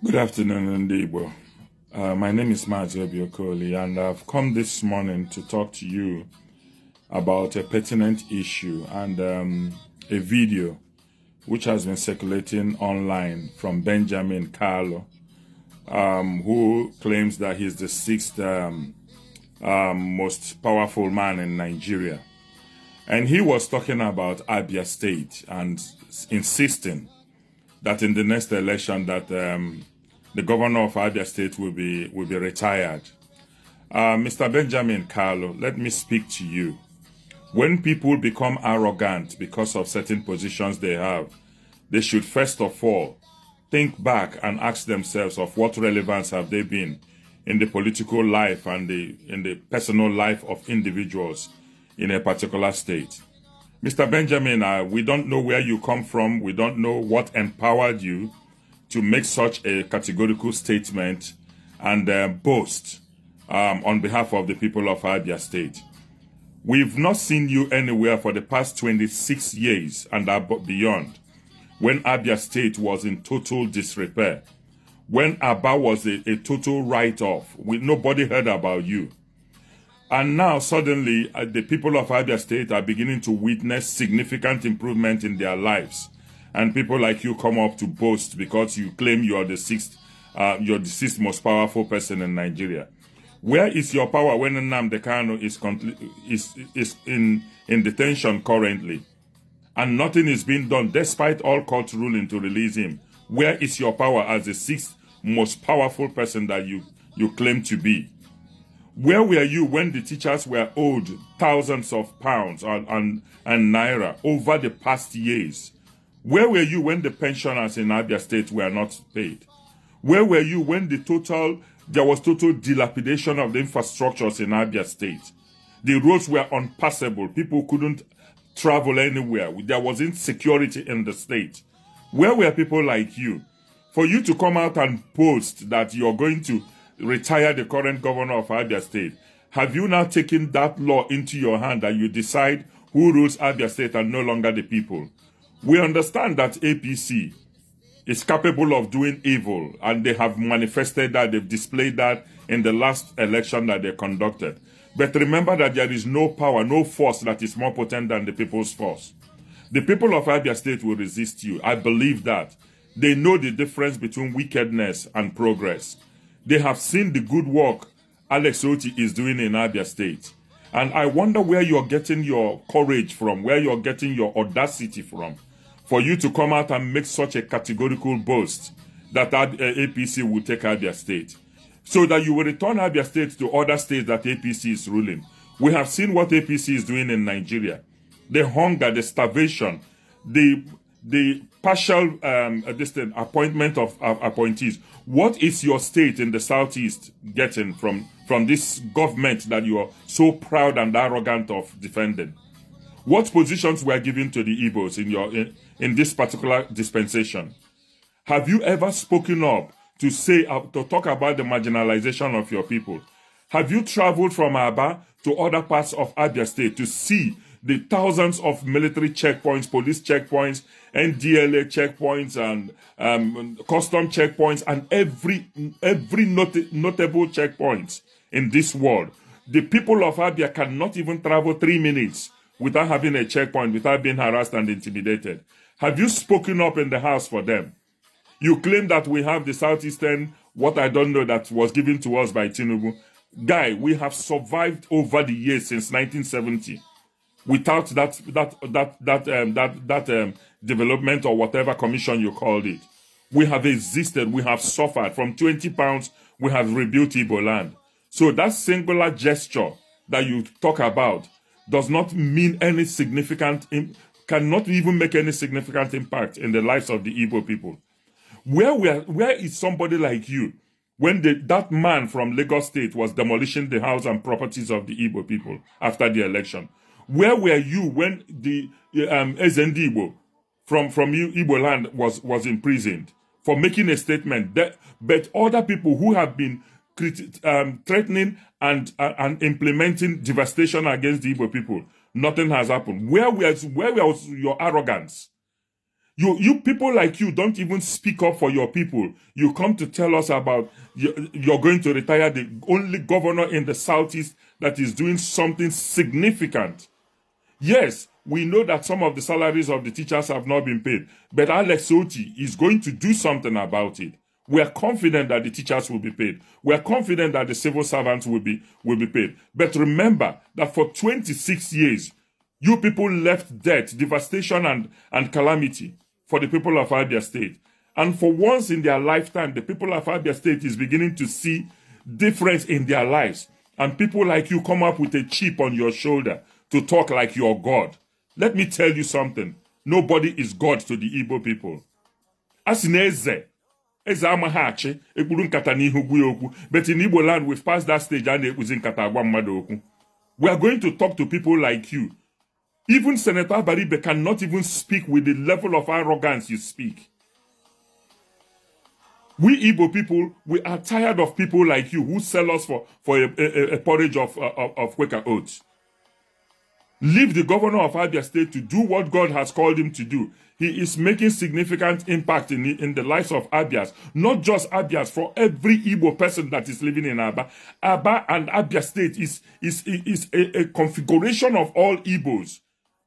Good afternoon, Ndigbo. My name is Mazi, Okoli, and I've come this morning to talk to you about a pertinent issue and a video which has been circulating online from Benjamin Kalu, who claims that he's the sixth most powerful man in Nigeria. And he was talking about Abia State and insisting that in the next election that the governor of Abia State will be retired. Mr. Benjamin Kalu, let me speak to you. When people become arrogant because of certain positions they have, they should first of all think back and ask themselves of what relevance have they been in the political life and in the personal life of individuals in a particular state. Mr. Benjamin, we don't know where you come from. We don't know what empowered you to make such a categorical statement and boast on behalf of the people of Abia State. We've not seen you anywhere for the past 26 years and beyond, when Abia State was in total disrepair, when Aba was a total write-off. Nobody heard about you. And now suddenly the people of Abia State are beginning to witness significant improvement in their lives. And people like you come up to boast because you claim you are the sixth most powerful person in Nigeria. Where is your power when Nnamdi Kanu is in detention currently? And nothing is being done despite all court ruling to release him. Where is your power as the sixth most powerful person that you claim to be? Where were you when the teachers were owed thousands of pounds and naira over the past years? Where were you when the pensioners in Abia State were not paid? Where were you when there was total dilapidation of the infrastructures in Abia State? The roads were unpassable. People couldn't travel anywhere. There was insecurity in the state. Where were people like you? For you to come out and boast that you're going to retire the current governor of Abia State, have you now taken that law into your hand that you decide who rules Abia State and no longer the people? We understand that APC is capable of doing evil, and they have manifested that, they've displayed that in the last election that they conducted. But remember that there is no power, no force that is more potent than the people's force. The people of Abia State will resist you. I believe that. They know the difference between wickedness and progress. They have seen the good work Otti is doing in Abia State. And I wonder where you're getting your courage from, where you're getting your audacity from, for you to come out and make such a categorical boast that APC will take Abia State, so that you will return Abia State to other states that APC is ruling. We have seen what APC is doing in Nigeria. The hunger, the starvation, the partial appointment of appointees. What is your state in the southeast getting from this government that you are so proud and arrogant of defending? What positions were given to the Igbos in this particular dispensation? Have you ever spoken up to talk about the marginalization of your people? Have you traveled from Aba to other parts of Abia State to see the thousands of military checkpoints, police checkpoints, NDLA checkpoints, and custom checkpoints, and every notable checkpoint in this world? The people of Abia cannot even travel 3 minutes without having a checkpoint, without being harassed and intimidated. Have you spoken up in the house for them? You claim that we have the Southeastern, what I don't know, that was given to us by Tinubu. Guy, we have survived over the years since 1970 without that development or whatever commission you called it. We have existed, we have suffered. From 20 pounds, we have rebuilt Igbo land. So that singular gesture that you talk about does not mean any significant, cannot even make any significant impact in the lives of the Igbo people. Where is somebody like you when that man from Lagos State was demolishing the house and properties of the Igbo people after the election? Where were you when the Igbo from Igbo land was imprisoned for making a statement? But other people who have been threatening and implementing devastation against the Igbo people, nothing has happened. Where was your arrogance? You people like you don't even speak up for your people. You come to tell us about you're going to retire the only governor in the Southeast that is doing something significant. Yes, we know that some of the salaries of the teachers have not been paid, but Alex Otti is going to do something about it. We are confident that the teachers will be paid. We are confident that the civil servants will be paid. But remember that for 26 years, you people left death, devastation, and calamity for the people of Abia State. And for once in their lifetime, the people of Abia State is beginning to see difference in their lives. And people like you come up with a chip on your shoulder to talk like you're God. Let me tell you something. Nobody is God to the Igbo people. Asineze. Eze amahachi, ekpuru nkata n'ihu gwe okwu. But in Igbo land, we've passed that stage and ekpuzi nkata agwa mmadu okwu. We are going to talk to people like you. Even Senator Baribe cannot even speak with the level of arrogance you speak. We Igbo people, we are tired of people like you who sell us for a porridge of Quaker oats. Leave the governor of Abia State to do what God has called him to do. He is making significant impact in the lives of Abias, not just Abias, for every Igbo person that is living in Aba. Aba and Abia State is a configuration of all Igbos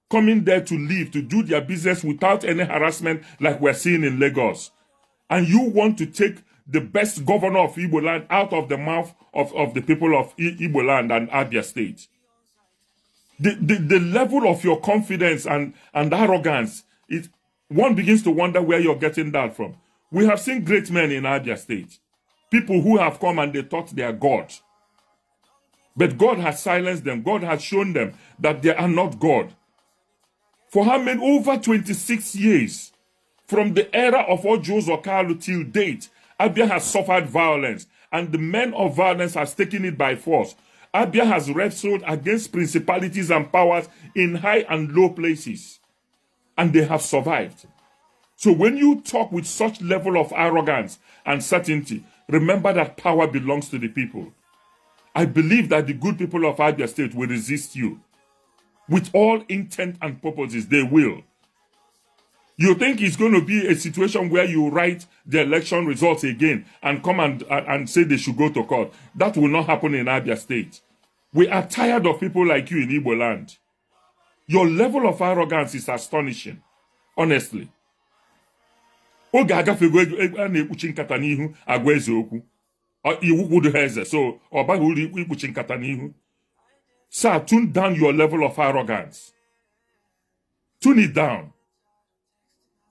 coming there to live, to do their business without any harassment like we're seeing in Lagos. And you want to take the best governor of Igbo land out of the mouth of the people of Igbo land and Abia State. The level of your confidence and arrogance, one begins to wonder where you're getting that from. We have seen great men in Abia State. People who have come and they thought they are God. But God has silenced them. God has shown them that they are not God. For how many? Over 26 years. From the era of Ojos or Kalu till date, Abia has suffered violence. And the men of violence has taken it by force. Abia has wrestled against principalities and powers in high and low places. And they have survived. So when you talk with such level of arrogance and certainty, remember that power belongs to the people. I believe that the good people of Abia State will resist you. With all intent and purposes, they will. You think it's going to be a situation where you write the election results again and come and say they should go to court? That will not happen in Abia State. We are tired of people like you in Igbo land. Your level of arrogance is astonishing. Honestly. Oge agafego na-ekpuchi nkata n'ihu agwa eze okwu. Iwu kwudo eze, so ọbaghị uru ikpuchi nkata n'ihu. Sir, tune down your level of arrogance. Tune it down.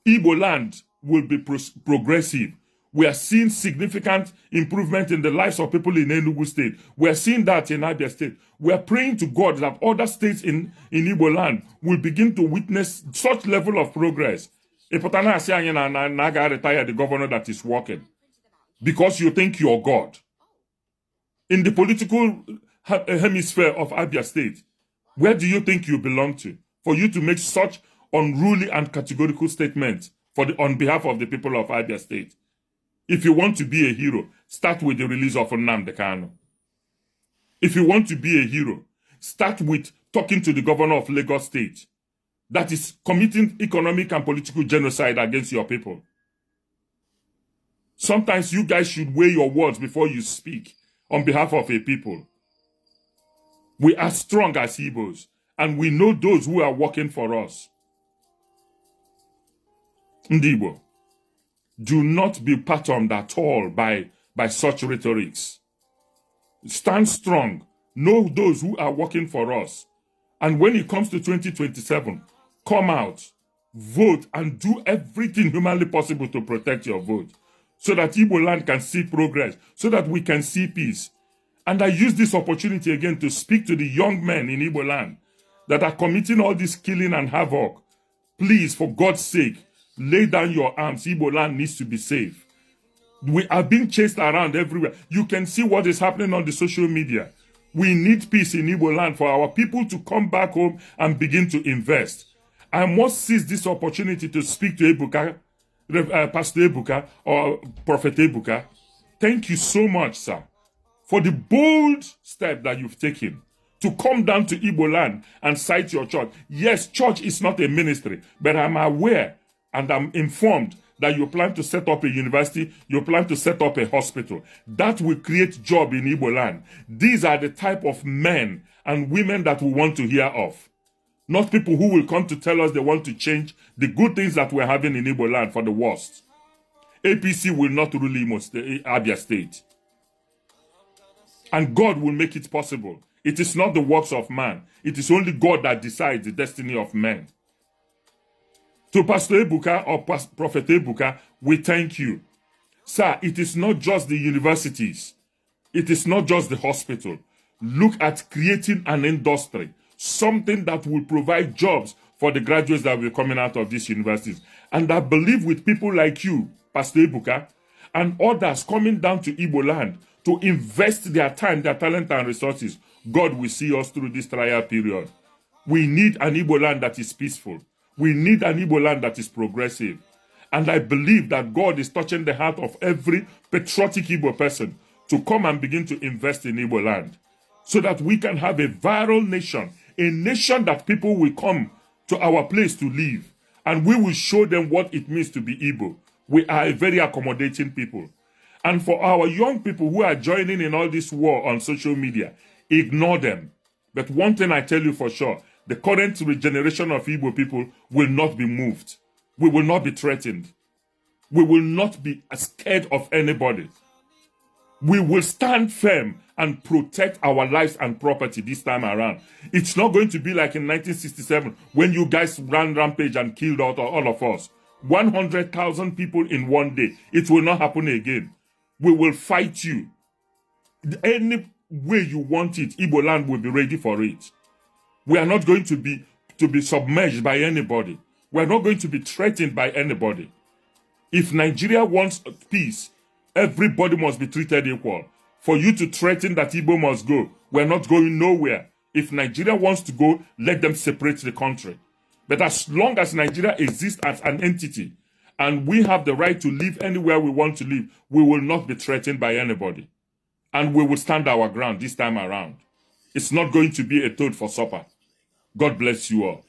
Igbo land will be progressive. We are seeing significant improvement in the lives of people in Enugu State. We are seeing that in Abia State. We are praying to God that other states in Igbo land will begin to witness such level of progress. Ipotana asi anyị na aga retire the governor that is working. Because you think you're God. In the political hemisphere of Abia State, where do you think you belong to? For you to make such unruly and categorical statements on behalf of the people of Abia State. If you want to be a hero, start with the release of Nnamdi Kanu. If you want to be a hero, start with talking to the governor of Lagos State that is committing economic and political genocide against your people. Sometimes you guys should weigh your words before you speak on behalf of a people. We are strong as Igbos, and we know those who are working for us. Ndibo, do not be patterned at all by such rhetorics. Stand strong. Know those who are working for us. And when it comes to 2027, come out, vote, and do everything humanly possible to protect your vote so that Igbo land can see progress, so that we can see peace. And I use this opportunity again to speak to the young men in Igbo land that are committing all this killing and havoc. Please, for God's sake, lay down your arms. Igbo land needs to be safe. We are being chased around everywhere. You can see what is happening on the social media. We need peace in Igbo land for our people to come back home and begin to invest. I must seize this opportunity to speak to Ebuka, Pastor Ebuka or Prophet Ebuka. Thank you so much, sir, for the bold step that you've taken to come down to Igbo land and cite your church. Yes, church is not a ministry, but I'm aware and I'm informed that you plan to set up a university, you plan to set up a hospital. That will create job in Igbo land. These are the type of men and women that we want to hear of. Not people who will come to tell us they want to change the good things that we're having in Igbo land for the worst. APC will not rule Abia State. And God will make it possible. It is not the works of man. It is only God that decides the destiny of men. To Pastor Ebuka or Prophet Ebuka, we thank you. Sir, it is not just the universities. It is not just the hospital. Look at creating an industry, something that will provide jobs for the graduates that will be coming out of these universities. And I believe with people like you, Pastor Ebuka, and others coming down to Igbo land to invest their time, their talent and resources, God will see us through this trial period. We need an Igbo land that is peaceful. We need an Igbo land that is progressive. And I believe that God is touching the heart of every patriotic Igbo person to come and begin to invest in Igbo land so that we can have a viral nation, a nation that people will come to our place to live, and we will show them what it means to be Igbo. We are a very accommodating people. And for our young people who are joining in all this war on social media, ignore them. But one thing I tell you for sure, the current generation of Igbo people will not be moved. We will not be threatened. We will not be scared of anybody. We will stand firm and protect our lives and property this time around. It's not going to be like in 1967 when you guys ran rampage and killed out all of us. 100,000 people in one day. It will not happen again. We will fight you. Any way you want it, Igbo land will be ready for it. We are not going to be submerged by anybody. We are not going to be threatened by anybody. If Nigeria wants peace, everybody must be treated equal. For you to threaten that Igbo must go, we're not going nowhere. If Nigeria wants to go, let them separate the country. But as long as Nigeria exists as an entity, and we have the right to live anywhere we want to live, we will not be threatened by anybody. And we will stand our ground this time around. It's not going to be a toad for supper. God bless you all.